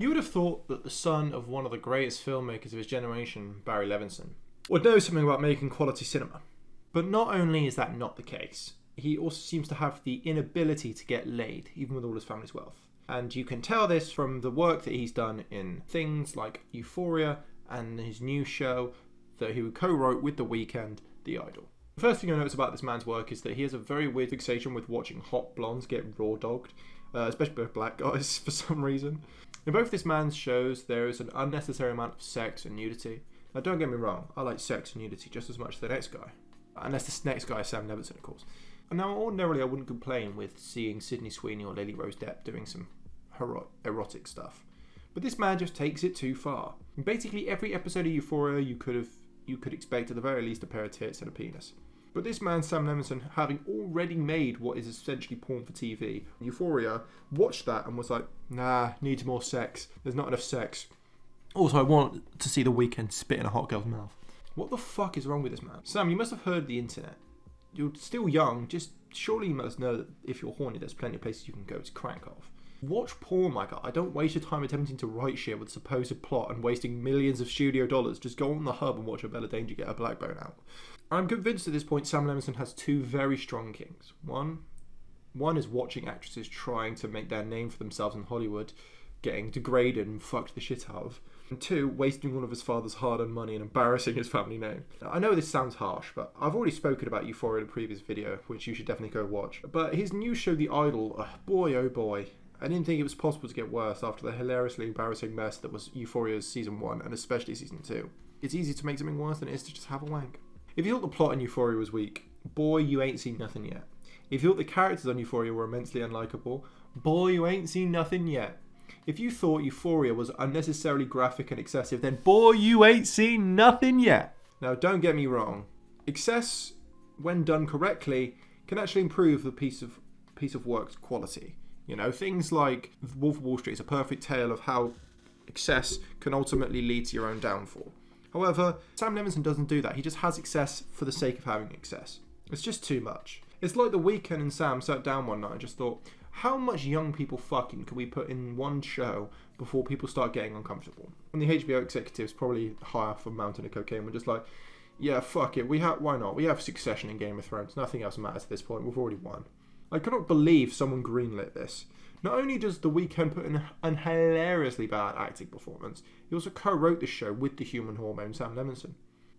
You would have thought that the son of one of the greatest filmmakers of his generation, Barry Levinson, would know something about making quality cinema. But not only is that not the case, he also seems to have the inability to get laid, even with all his family's wealth. And you can tell this from the work that he's done in things like Euphoria and his new show that he co-wrote with The Weeknd, The Idol. The first thing you'll notice about this man's work is that he has a very weird fixation with watching hot blondes get raw dogged, especially by black guys for some reason. In both this man's shows, there is an unnecessary amount of sex and nudity. Now don't get me wrong, I like sex and nudity just as much as the next guy. Unless this next guy is Sam Levinson, of course. And now ordinarily I wouldn't complain with seeing Sydney Sweeney or Lily Rose Depp doing some erotic stuff. But this man just takes it too far. In basically every episode of Euphoria you could expect at the very least a pair of tits and a penis. But this man, Sam Levinson, having already made what is essentially porn for TV, Euphoria, watched that and was like, nah, needs more sex. There's not enough sex. Also, I want to see The Weeknd spit in a hot girl's mouth. What the fuck is wrong with this man? Sam, you must have heard the internet. You're still young, just surely you must know that if you're horny, there's plenty of places you can go to crank off. Watch porn, my guy. Don't waste your time attempting to write shit with supposed plot and wasting millions of studio dollars. Just go on the hub and watch a Bella Danger get her black bone out. I'm convinced at this point Sam Levinson has two very strong kinks. One is watching actresses trying to make their name for themselves in Hollywood getting degraded and fucked the shit out of. And two, wasting all of his father's hard-earned money and embarrassing his family name. Now, I know this sounds harsh, but I've already spoken about Euphoria in a previous video, which you should definitely go watch. But his new show, The Idol, boy oh boy, I didn't think it was possible to get worse after the hilariously embarrassing mess that was Euphoria's Season 1, and especially Season 2. It's easy to make something worse than it is to just have a wank. If you thought the plot in Euphoria was weak, boy, you ain't seen nothing yet. If you thought the characters on Euphoria were immensely unlikable, boy, you ain't seen nothing yet. If you thought Euphoria was unnecessarily graphic and excessive, then boy, you ain't seen nothing yet. Now, don't get me wrong. Excess, when done correctly, can actually improve the piece of work's quality. You know, things like Wolf of Wall Street is a perfect tale of how excess can ultimately lead to your own downfall. However, Sam Levinson doesn't do that. He just has excess for the sake of having excess. It's just too much. It's like The Weeknd and Sam sat down one night and just thought, how much young people fucking can we put in one show before people start getting uncomfortable? And the HBO executives, probably high off a mountain of cocaine, were just like, yeah, fuck it, why not? We have Succession and Game of Thrones. Nothing else matters at this point. We've already won. I cannot believe someone greenlit this. Not only does The Weeknd put in an hilariously bad acting performance, he also co-wrote the show with the human hormone Sam Levinson.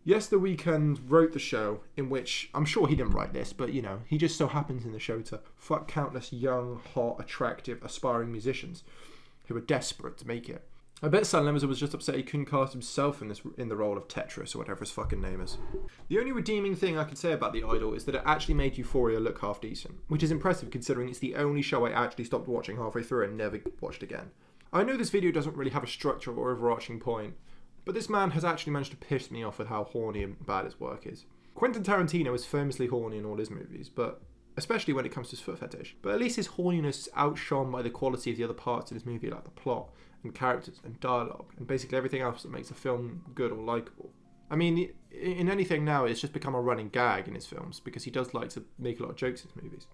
Yes, The Weeknd wrote the show, in which, I'm sure he didn't write this, but you know, he just so happens in the show to fuck countless young, hot, attractive, aspiring musicians who were desperate to make it. I bet Sam Levinson was just upset he couldn't cast himself in the role of Tetris or whatever his fucking name is. The only redeeming thing I could say about The Idol is that it actually made Euphoria look half decent, which is impressive considering it's the only show I actually stopped watching halfway through and never watched again. I know this video doesn't really have a structure or overarching point, but this man has actually managed to piss me off with how horny and bad his work is. Quentin Tarantino is famously horny in all his movies, but especially when it comes to his foot fetish. But at least his horniness is outshone by the quality of the other parts in his movie, like the plot and characters and dialogue and basically everything else that makes a film good or likeable. I mean, in anything now, it's just become a running gag in his films because he does like to make a lot of jokes in his movies.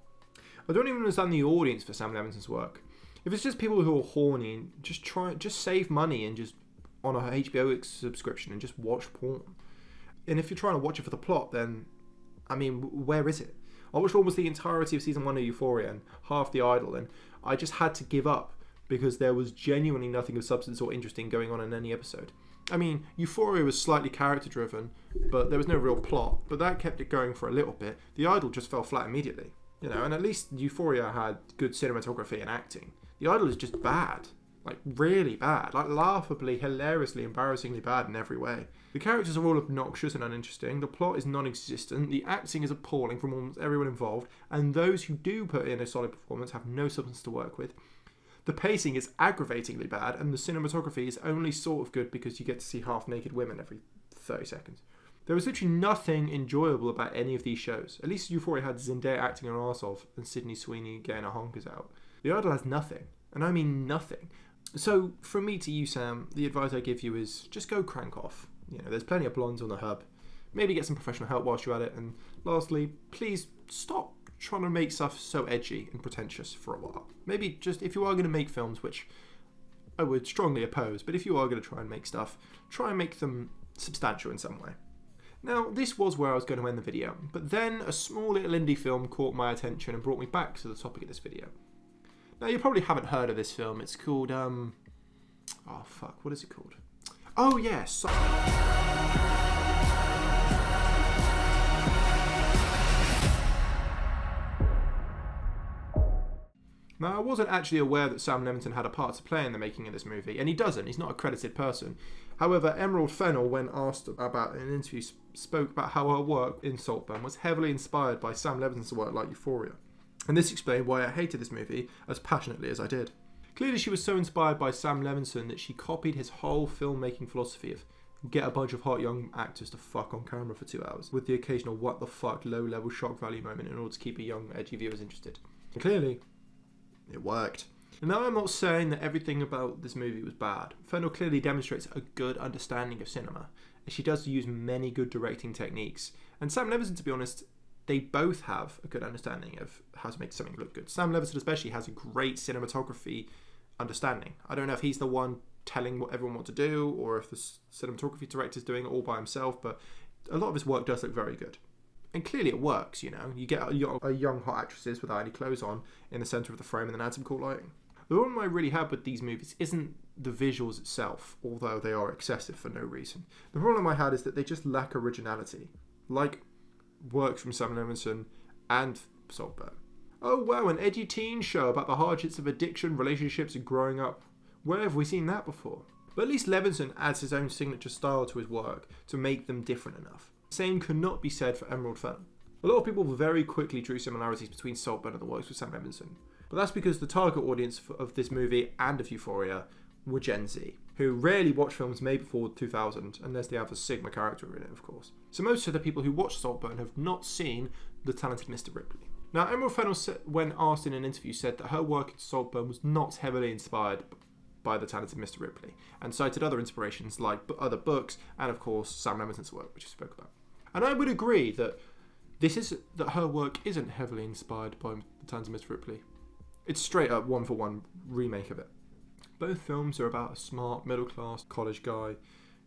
I don't even understand the audience for Sam Levinson's work. If it's just people who are horny and just save money and just on a HBO subscription and just watch porn. And if you're trying to watch it for the plot, then, I mean, where is it? I watched almost the entirety of Season 1 of Euphoria and half The Idol, and I just had to give up because there was genuinely nothing of substance or interesting going on in any episode. I mean, Euphoria was slightly character-driven, but there was no real plot, but that kept it going for a little bit. The Idol just fell flat immediately, you know, and at least Euphoria had good cinematography and acting. The Idol is just bad. Like, really bad. Like, laughably, hilariously, embarrassingly bad in every way. The characters are all obnoxious and uninteresting, the plot is non-existent, the acting is appalling from almost everyone involved, and those who do put in a solid performance have no substance to work with. The pacing is aggravatingly bad, and the cinematography is only sort of good because you get to see half-naked women every 30 seconds. There was literally nothing enjoyable about any of these shows. At least Euphoria had Zendaya acting her arse off and Sydney Sweeney getting her honkers out. The Idol has nothing, and I mean nothing. So, from me to you, Sam, the advice I give you is just go crank off. You know, there's plenty of blondes on the hub. Maybe get some professional help whilst you're at it. And lastly, please stop trying to make stuff so edgy and pretentious for a while. Maybe just, if you are going to make films, which I would strongly oppose, but if you are going to try and make stuff, try and make them substantial in some way. Now, this was where I was going to end the video, but then a small little indie film caught my attention and brought me back to the topic of this video. Now, you probably haven't heard of this film. It's called, oh fuck, what is it called? Oh yes. Now, I wasn't actually aware that Sam Levinson had a part to play in the making of this movie, and he doesn't. He's not a credited person. However, Emerald Fennell, when asked about in an interview, spoke about how her work in Saltburn was heavily inspired by Sam Levinson's work like Euphoria. And this explained why I hated this movie as passionately as I did. Clearly, she was so inspired by Sam Levinson that she copied his whole filmmaking philosophy of get a bunch of hot young actors to fuck on camera for 2 hours, with the occasional what the fuck low-level shock value moment in order to keep a young, edgy viewers interested. And clearly, it worked. And now I'm not saying that everything about this movie was bad. Fennell clearly demonstrates a good understanding of cinema, and she does use many good directing techniques. And Sam Levinson, to be honest, they both have a good understanding of how to make something look good. Sam Levinson especially has a great cinematography understanding. I don't know if he's the one telling what everyone what to do, or if the cinematography director's doing it all by himself, but a lot of his work does look very good. And clearly it works, you know. You get a young hot actresses without any clothes on in the centre of the frame and then add some cool lighting. The problem I really have with these movies isn't the visuals itself, although they are excessive for no reason. The problem I had is that they just lack originality, like works from Sam Levinson and Saltburn. Oh wow, an edgy teen show about the hardships of addiction, relationships and growing up. Where have we seen that before? But at least Levinson adds his own signature style to his work to make them different enough. The same could not be said for Emerald Fennell. A lot of people very quickly drew similarities between Saltburn and the works of Sam Levinson, but that's because the target audience of this movie and of Euphoria were Gen Z, who rarely watch films made before 2000, unless they have a Sigma character in it, of course. So most of the people who watch Saltburn have not seen The Talented Mr. Ripley. Now, Emerald Fennell, when asked in an interview, said that her work in Saltburn was not heavily inspired by The Talented Mr. Ripley, and cited other inspirations like other books and, of course, Sam Levinson's work, which we spoke about. And I would agree that that her work isn't heavily inspired by The Talented Mr. Ripley. It's straight up one-for-one remake of it. Both films are about a smart, middle-class college guy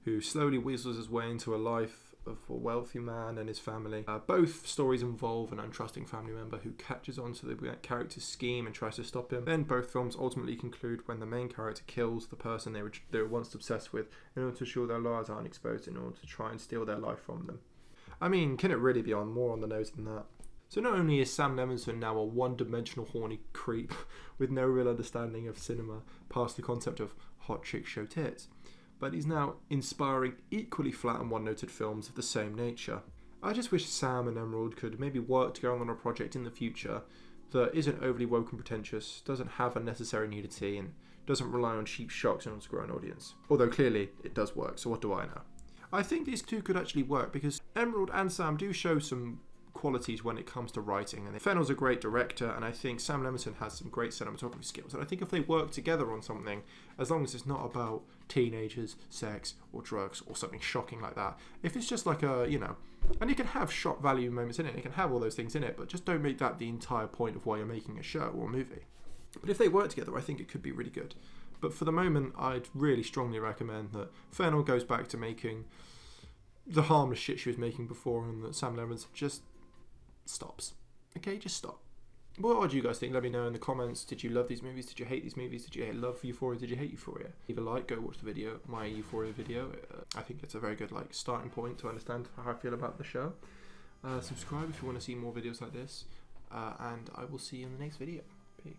who slowly weasels his way into a life of a wealthy man and his family. Both stories involve an untrusting family member who catches on to the character's scheme and tries to stop him. Then both films ultimately conclude when the main character kills the person they were once obsessed with in order to ensure their lives aren't exposed, in order to try and steal their life from them. I mean, can it really be more on the nose than that? So not only is Sam Levinson now a one-dimensional horny creep with no real understanding of cinema past the concept of hot chicks show tits, but he's now inspiring equally flat and one-noted films of the same nature. I just wish Sam and Emerald could maybe work together on a project in the future that isn't overly woke and pretentious, doesn't have unnecessary nudity, and doesn't rely on cheap shocks in order to grow an audience. Although clearly it does work, so what do I know? I think these two could actually work because Emerald and Sam do show some qualities when it comes to writing, and Fennell's a great director, and I think Sam Levinson has some great cinematography skills, and I think if they work together on something, as long as it's not about teenagers, sex or drugs or something shocking like that, if it's just like a, and you can have shock value moments in it, you can have all those things in it, but just don't make that the entire point of why you're making a show or a movie. But if they work together, I think it could be really good. But for the moment, I'd really strongly recommend that Fennell goes back to making the harmless shit she was making before, and that Sam Levinson just stops. Okay, just stop. What do you guys think? Let me know in the comments. Did you love these movies? Did you hate these movies? Did you love Euphoria? Did you hate Euphoria? Leave a like, go watch the video, my Euphoria video. I think it's a very good starting point to understand how I feel about the show. Subscribe if you want to see more videos like this, and I will see you in the next video. Peace.